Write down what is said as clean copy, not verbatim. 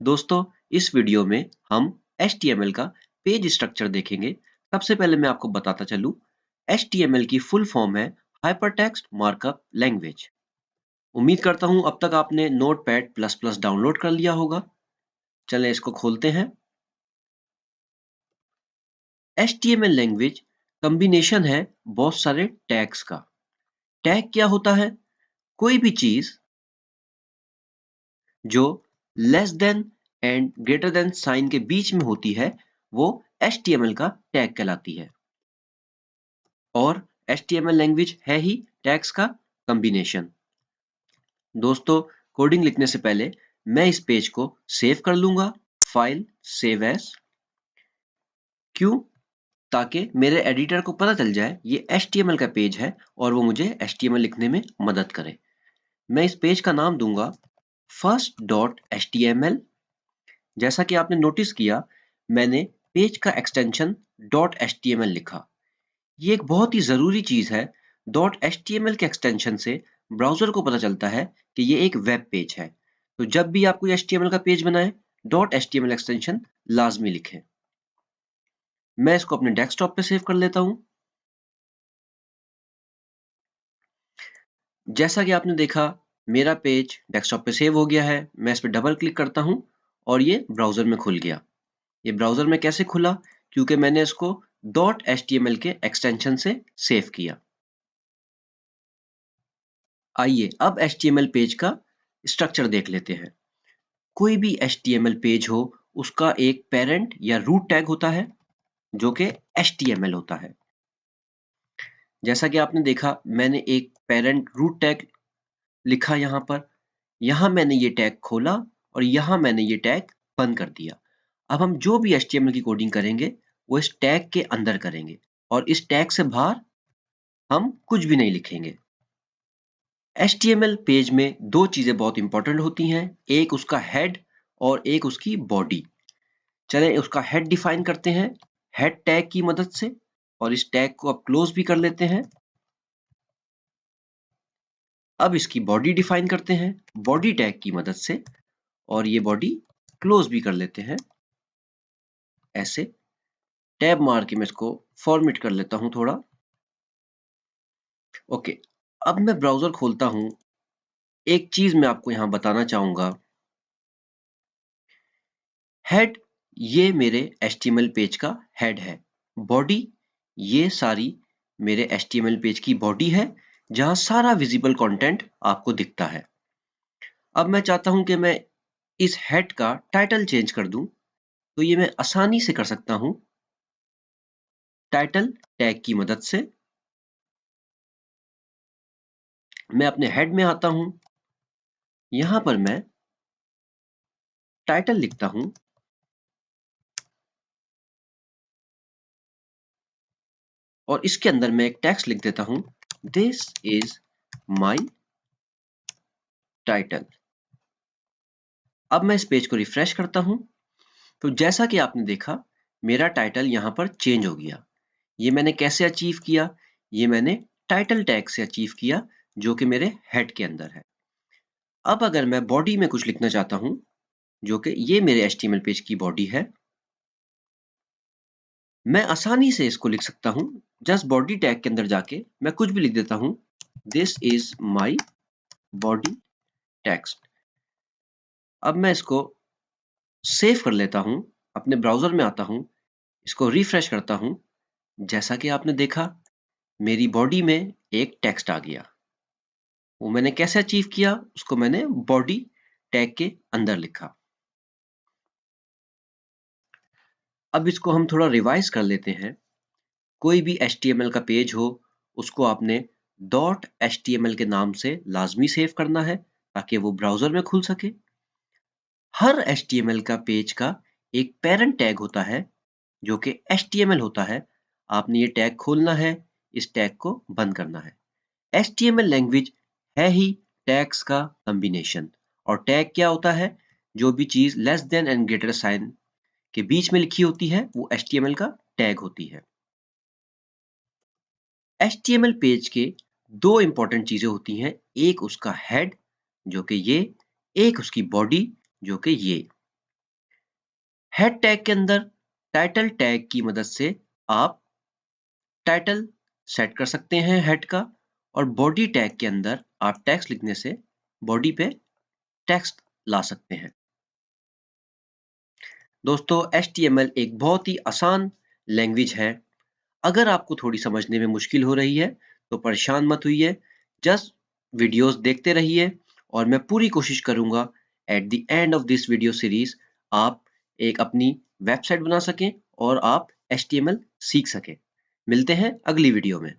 दोस्तों, इस वीडियो में हम HTML का पेज स्ट्रक्चर देखेंगे। सबसे पहले मैं आपको बताता चलूं, HTML की फुल फॉर्म है हाइपरटेक्स्ट मार्कअप लैंग्वेज। उम्मीद करता हूं अब तक आपने नोटपैड प्लस प्लस डाउनलोड कर लिया होगा। चलें इसको खोलते हैं। HTML लैंग्वेज कॉम्बिनेशन है बहुत सारे टैग्स का। टैग क्या होता है? कोई भी चीज जो less than and greater than sign के बीच में होती है वो HTML का टैग कहलाती है। और HTML लैंग्वेज है ही टैग्स का कॉम्बिनेशन। दोस्तों, कोडिंग लिखने से पहले मैं इस पेज को सेव कर लूंगा, फाइल सेव एज। क्यों? ताकि मेरे एडिटर को पता चल जाए ये HTML का पेज है और वो मुझे HTML लिखने में मदद करे। मैं इस पेज का नाम दूंगा first.html। जैसा कि आपने नोटिस किया, मैंने पेज का एक्सटेंशन .html लिखा। ये एक बहुत ही ज़रूरी चीज़ है। .html के एक्सटेंशन से ब्राउज़र को पता चलता है कि ये एक वेब पेज है। तो जब भी आप कोई HTML का पेज बनाएं, .html एक्सटेंशन लाजमी लिखें। मैं इसको अपने डेस्कटॉप पे सेव कर लेता हूँ। जैसा कि आपने देखा, मेरा पेज डेस्कटॉप पे सेव हो गया है। मैं इस पर डबल क्लिक करता हूँ और ये ब्राउज़र में खुल गया। ये ब्राउज़र में कैसे खुला? क्योंकि मैंने इसको .html के एक्सटेंशन से सेव किया। आइए अब HTML पेज का स्ट्रक्चर देख लेते हैं। कोई भी HTML पेज हो, उसका एक पेरेंट या रूट टैग होता है जो कि HTML होता है। जैसा कि आपने देखा, मैंने एक पेरेंट रूट टैग लिखा यहाँ पर। यहाँ मैंने ये टैग खोला और यहाँ मैंने ये टैग बंद कर दिया। अब हम जो भी HTML की कोडिंग करेंगे वो इस टैग के अंदर करेंगे और इस टैग से बाहर हम कुछ भी नहीं लिखेंगे। HTML पेज में दो चीजें बहुत इंपॉर्टेंट होती हैं, एक उसका हेड और एक उसकी बॉडी। चलें उसका हेड डिफाइन करते हैं हेड टैग की मदद से, और इस टैग को अब क्लोज भी कर लेते हैं। अब इसकी बॉडी डिफाइन करते हैं बॉडी टैग की मदद से, और ये बॉडी क्लोज भी कर लेते हैं। ऐसे टैब मार के मैं इसको फॉर्मेट कर लेता हूं थोड़ा। ओके, अब मैं ब्राउजर खोलता हूं। एक चीज मैं आपको यहां बताना चाहूंगा। हेड ये मेरे HTML पेज का हेड है। बॉडी ये सारी मेरे HTML पेज की बॉडी है, जहां सारा विजिबल कंटेंट आपको दिखता है। अब मैं चाहता हूं कि मैं इस हेड का टाइटल चेंज कर दूं, तो ये मैं आसानी से कर सकता हूं टाइटल टैग की मदद से। मैं अपने हेड में आता हूं, यहां पर मैं टाइटल लिखता हूं और इसके अंदर मैं एक टेक्स्ट लिख देता हूं, दिस इज माई टाइटल। अब मैं इस पेज को रिफ्रेश करता हूं, तो जैसा कि आपने देखा, मेरा टाइटल यहां पर चेंज हो गया। ये मैंने कैसे अचीव किया? ये मैंने टाइटल टैग से अचीव किया, जो कि मेरे हेड के अंदर है। अब अगर मैं बॉडी में कुछ लिखना चाहता हूं, जो कि ये मेरे HTML पेज की बॉडी है, मैं आसानी से इसको लिख सकता हूं। जस्ट बॉडी टैग के अंदर जाके मैं कुछ भी लिख देता हूं, this is my body text. अब मैं इसको सेव कर लेता हूं, अपने ब्राउजर में आता हूं, इसको रिफ्रेश करता हूं। जैसा कि आपने देखा, मेरी बॉडी में एक टेक्स्ट आ गया। वो मैंने कैसे अचीव किया? उसको मैंने बॉडी टैग के अंदर लिखा। अब इसको हम थोड़ा रिवाइज कर लेते हैं। कोई भी HTML का पेज हो, उसको आपने .html के नाम से लाजमी सेव करना है, ताकि वो ब्राउजर में खुल सके। हर HTML का पेज का एक पेरेंट टैग होता है जो कि HTML होता है। आपने ये टैग खोलना है, इस टैग को बंद करना है। HTML लैंग्वेज है ही टैग्स का कॉम्बिनेशन। और टैग क्या होता है? जो भी चीज less than and greater than के बीच में लिखी होती है वो HTML का टैग होती है। HTML पेज के दो इंपॉर्टेंट चीजें होती हैं, एक उसका हेड जो कि ये, एक उसकी बॉडी जो कि ये। हेड टैग के अंदर टाइटल टैग की मदद से आप टाइटल सेट कर सकते हैं हेड का, और बॉडी टैग के अंदर आप टेक्स्ट लिखने से बॉडी पे टेक्स्ट ला सकते हैं। दोस्तों, HTML एक बहुत ही आसान लैंग्वेज है। अगर आपको थोड़ी समझने में मुश्किल हो रही है तो परेशान मत होइए, जस्ट वीडियोस देखते रहिए और मैं पूरी कोशिश करूंगा at the end of this video series आप एक अपनी वेबसाइट बना सकें और आप HTML सीख सकें। मिलते हैं अगली वीडियो में।